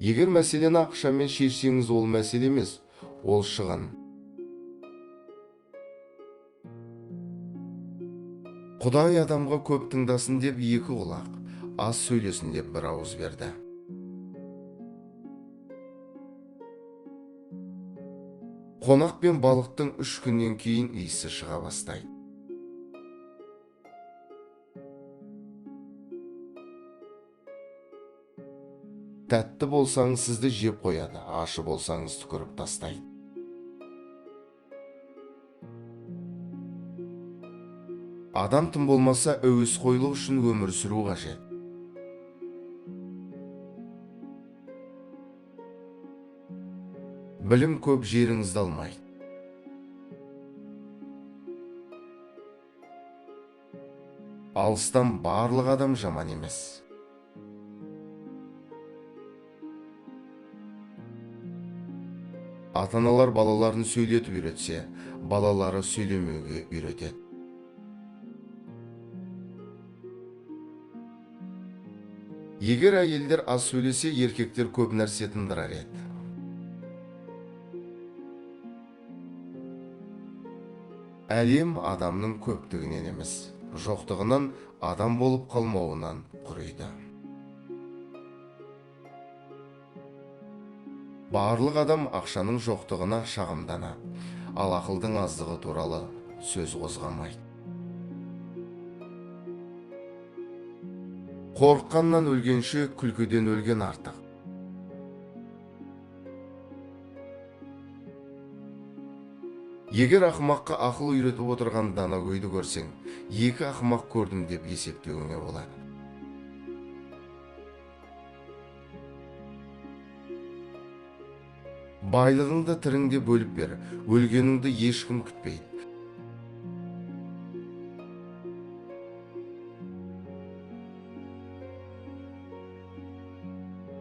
Егер мәселені ақшамен шешсеңіз, ол мәселе емес, ол шығын. Құдай адамға көп тыңдасын деп екі құлақ, аз сөйлесін деп бір ауыз берді. Қонақ пен балықтың 3 күннен кейін иісі шыға бастайды. Тәтті болсаңыз сізді жеп қояды, аш болсаңыз түкіріп тастайды. Адам тым болмаса әуесқойлық үшін өмір сүру қажет. Білім көп жеріңізді алмайды. Алыстан барлық адам жаман емес. Ата-аналар балаларын сөйлетіп үйретсе, балалары сөйлемеуге үйретеді. Егер әйелдер аз сөйлесе, еркектер көп нәрсе тындырар еді. Әлем адамның көптігінен емес, жоқтығынан адам болып қалмауынан құриды. Барлық адам ақшаның жоқтығына шағымдана, ал ақылдың аздығы туралы сөз қозғамайды. Қорыққаннан өлгенше күлкіден өлген артық. Егер ақымаққа ақыл үйретіп отырған данагөйді көрсең, екі ақымақ көрдім деп есептеуіңе болады. Байлығыңды тіріңде бөліп бер, өлгеніңді ешкім күтпейді.